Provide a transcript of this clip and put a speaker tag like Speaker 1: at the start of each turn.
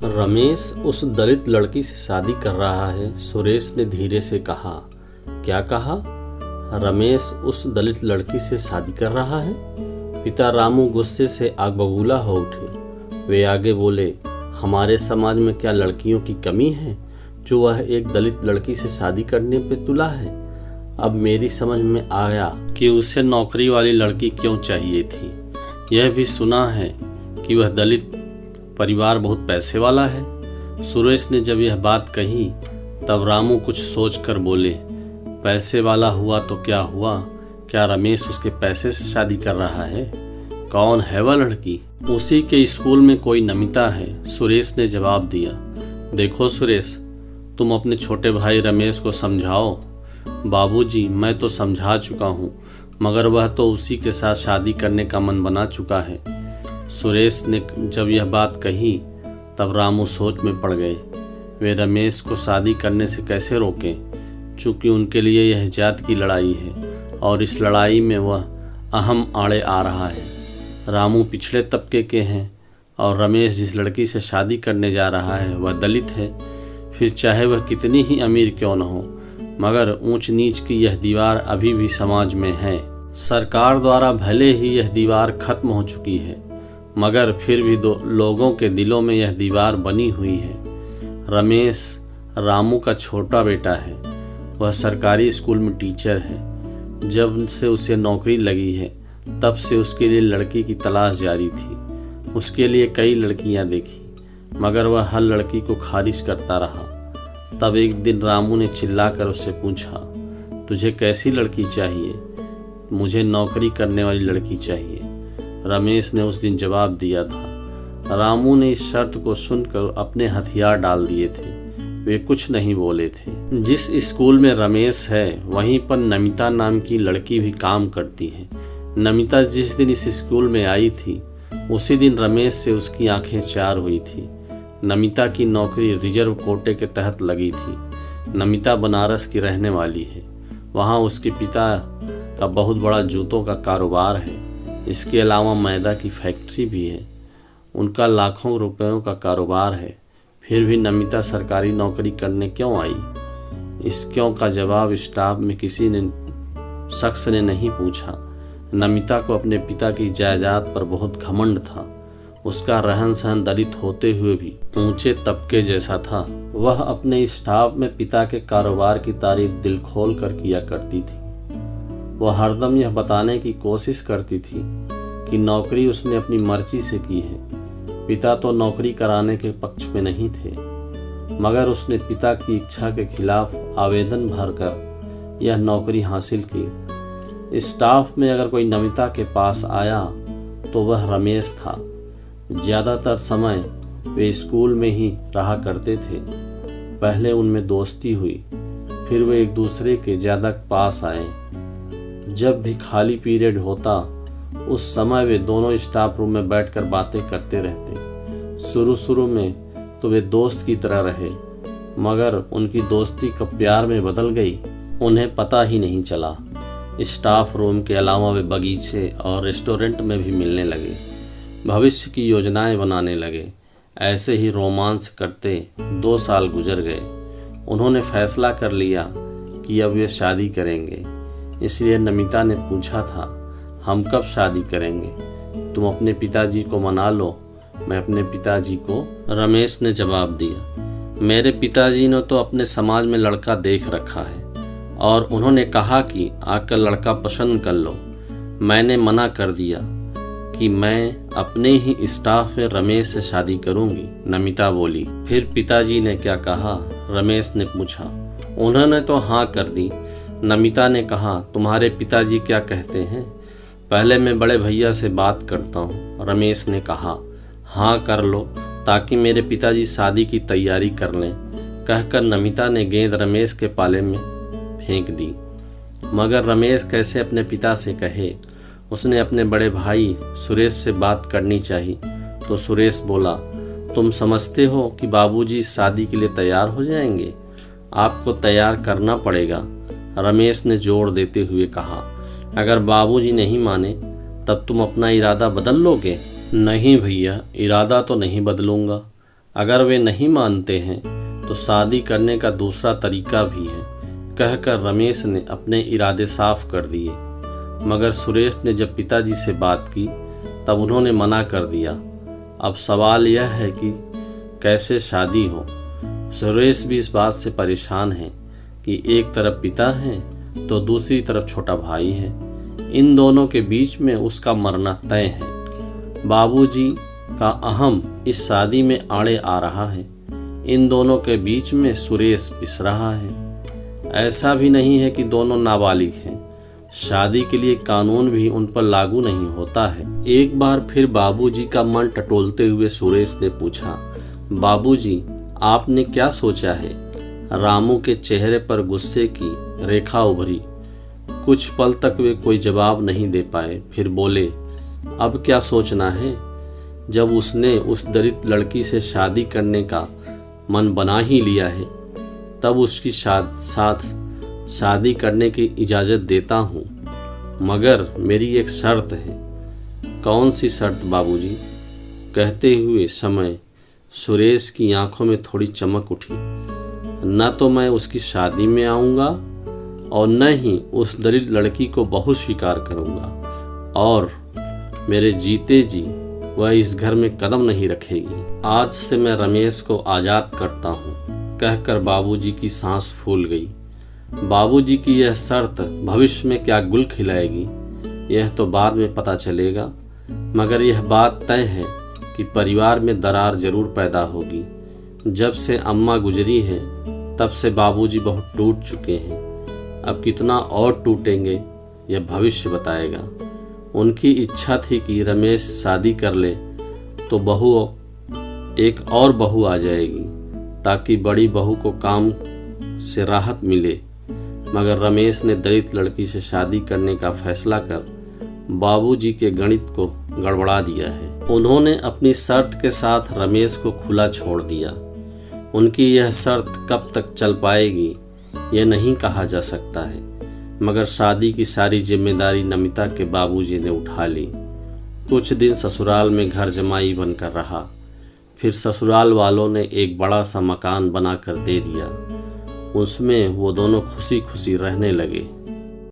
Speaker 1: रमेश उस दलित लड़की से शादी कर रहा है, सुरेश ने धीरे से कहा। क्या कहा? रमेश उस दलित लड़की से शादी कर रहा है? पिता रामू गुस्से से आग बबूला हो उठे। वे आगे बोले, हमारे समाज में क्या लड़कियों की कमी है जो वह एक दलित लड़की से शादी करने पे तुला है? अब मेरी समझ में आया कि उसे नौकरी वाली लड़की क्यों चाहिए थी। यह भी सुना है कि वह दलित परिवार बहुत पैसे वाला है। सुरेश ने जब यह बात कही तब रामू कुछ सोचकर बोले, पैसे वाला हुआ तो क्या हुआ? क्या रमेश उसके पैसे से शादी कर रहा है? कौन है वह लड़की? उसी के स्कूल में कोई नमिता है, सुरेश ने जवाब दिया। देखो सुरेश, तुम अपने छोटे भाई रमेश को समझाओ। बाबूजी, मैं तो समझा चुका हूँ, मगर वह तो उसी के साथ शादी करने का मन बना चुका है। सुरेश ने जब यह बात कही तब रामू सोच में पड़ गए। वे रमेश को शादी करने से कैसे रोकें, चूँकि उनके लिए यह जात की लड़ाई है और इस लड़ाई में वह अहम आड़े आ रहा है। रामू पिछड़े तबके के हैं और रमेश जिस लड़की से शादी करने जा रहा है वह दलित है। फिर चाहे वह कितनी ही अमीर क्यों न हो, मगर ऊंच नीच की यह दीवार अभी भी समाज में है। सरकार द्वारा भले ही यह दीवार खत्म हो चुकी है, मगर फिर भी लोगों के दिलों में यह दीवार बनी हुई है। रमेश रामू का छोटा बेटा है। वह सरकारी स्कूल में टीचर है। जब से उसे नौकरी लगी है तब से उसके लिए लड़की की तलाश जारी थी। उसके लिए कई लड़कियां देखी, मगर वह हर लड़की को खारिज करता रहा। तब एक दिन रामू ने चिल्लाकर उससे पूछा, तुझे कैसी लड़की चाहिए? मुझे नौकरी करने वाली लड़की चाहिए, रमेश ने उस दिन जवाब दिया था। रामू ने इस शर्त को सुनकर अपने हथियार डाल दिए थे। वे कुछ नहीं बोले थे। जिस स्कूल में रमेश है वहीं पर नमिता नाम की लड़की भी काम करती है। नमिता जिस दिन इस स्कूल में आई थी उसी दिन रमेश से उसकी आंखें चार हुई थी। नमिता की नौकरी रिजर्व कोटे के तहत लगी थी। नमिता बनारस की रहने वाली है। वहाँ उसके पिता का बहुत बड़ा जूतों का कारोबार है। इसके अलावा मैदा की फैक्ट्री भी है। उनका लाखों रुपयों का कारोबार है। फिर भी नमिता सरकारी नौकरी करने क्यों आई? इस क्यों का जवाब स्टाफ में किसी ने शख्स ने नहीं पूछा। नमिता को अपने पिता की जायदाद पर बहुत घमंड था। उसका रहन सहन दलित होते हुए भी ऊंचे तबके जैसा था। वह अपने स्टाफ में पिता के कारोबार की तारीफ दिल खोल कर किया करती थी। वह हरदम यह बताने की कोशिश करती थी कि नौकरी उसने अपनी मर्जी से की है। पिता तो नौकरी कराने के पक्ष में नहीं थे, मगर उसने पिता की इच्छा के खिलाफ आवेदन भरकर यह नौकरी हासिल की। स्टाफ में अगर कोई नमिता के पास आया तो वह रमेश था। ज़्यादातर समय वे स्कूल में ही रहा करते थे। पहले उनमें दोस्ती हुई, फिर वे एक दूसरे के ज़्यादा पास आए। जब भी खाली पीरियड होता उस समय वे दोनों स्टाफ रूम में बैठकर बातें करते रहते। शुरू में तो वे दोस्त की तरह रहे, मगर उनकी दोस्ती कब प्यार में बदल गई उन्हें पता ही नहीं चला। स्टाफ रूम के अलावा वे बगीचे और रेस्टोरेंट में भी मिलने लगे। भविष्य की योजनाएं बनाने लगे। ऐसे ही रोमांस करते 2 साल गुजर गए। उन्होंने फैसला कर लिया कि अब वे शादी करेंगे। इसलिए नमिता ने पूछा था, हम कब शादी करेंगे? तुम अपने पिताजी को मना लो, मैं अपने पिताजी को। रमेश ने जवाब दिया, मेरे पिताजी ने तो अपने समाज में लड़का देख रखा है और उन्होंने कहा कि आकर लड़का पसंद कर लो। मैंने मना कर दिया कि मैं अपने ही स्टाफ में रमेश से शादी करूंगी, नमिता बोली। फिर पिताजी ने क्या कहा? रमेश ने पूछा। उन्होंने तो हाँ कर दी। नमिता ने कहा, तुम्हारे पिताजी क्या कहते हैं? पहले मैं बड़े भैया से बात करता हूँ, रमेश ने कहा। हाँ कर लो, ताकि मेरे पिताजी शादी की तैयारी कर लें, कहकर नमिता ने गेंद रमेश के पाले में फेंक दी। मगर रमेश कैसे अपने पिता से कहे? उसने अपने बड़े भाई सुरेश से बात करनी चाहिए। तो सुरेश बोला, तुम समझते हो कि बाबूजी शादी के लिए तैयार हो जाएंगे? आपको तैयार करना पड़ेगा, रमेश ने जोर देते हुए कहा। अगर बाबूजी नहीं माने तब तुम अपना इरादा बदल लोगे? नहीं भैया, इरादा तो नहीं बदलूंगा। अगर वे नहीं मानते हैं तो शादी करने का दूसरा तरीका भी है, कहकर रमेश ने अपने इरादे साफ कर दिए। मगर सुरेश ने जब पिताजी से बात की तब उन्होंने मना कर दिया। अब सवाल यह है कि कैसे शादी हो। सुरेश भी इस बात से परेशान है कि एक तरफ पिता है तो दूसरी तरफ छोटा भाई है। इन दोनों के बीच में उसका मरना तय है। बाबूजी का अहम इस शादी में आड़े आ रहा है। इन दोनों के बीच में सुरेश पिस रहा है। ऐसा भी नहीं है कि दोनों नाबालिग हैं। शादी के लिए कानून भी उन पर लागू नहीं होता है। एक बार फिर बाबूजी का मन टटोलते हुए सुरेश ने पूछा, बाबूजी आपने क्या सोचा है? रामू के चेहरे पर गुस्से की रेखा उभरी। कुछ पल तक वे कोई जवाब नहीं दे पाए। फिर बोले, अब क्या सोचना है? जब उसने उस दलित लड़की से शादी करने का मन बना ही लिया है तब उसकी साथ शादी करने की इजाज़त देता हूँ, मगर मेरी एक शर्त है। कौन सी शर्त बाबूजी? कहते हुए समय सुरेश की आंखों में थोड़ी चमक उठी। न तो मैं उसकी शादी में आऊँगा और न ही उस दलित लड़की को बहू स्वीकार करूँगा, और मेरे जीते जी वह इस घर में कदम नहीं रखेगी। आज से मैं रमेश को आज़ाद करता हूँ, कहकर बाबूजी की सांस फूल गई। बाबूजी की यह शर्त भविष्य में क्या गुल खिलाएगी यह तो बाद में पता चलेगा, मगर यह बात तय है कि परिवार में दरार जरूर पैदा होगी। जब से अम्मा गुजरी है तब से बाबूजी बहुत टूट चुके हैं। अब कितना और टूटेंगे यह भविष्य बताएगा। उनकी इच्छा थी कि रमेश शादी कर ले तो एक और बहू आ जाएगी ताकि बड़ी बहू को काम से राहत मिले, मगर रमेश ने दलित लड़की से शादी करने का फैसला कर बाबूजी के गणित को गड़बड़ा दिया है। उन्होंने अपनी शर्त के साथ रमेश को खुला छोड़ दिया। उनकी यह शर्त कब तक चल पाएगी यह नहीं कहा जा सकता है, मगर शादी की सारी जिम्मेदारी नमिता के बाबूजी ने उठा ली। कुछ दिन ससुराल में घर जमाई बनकर रहा। फिर ससुराल वालों ने एक बड़ा सा मकान बनाकर दे दिया। उसमें वो दोनों खुशी खुशी रहने लगे।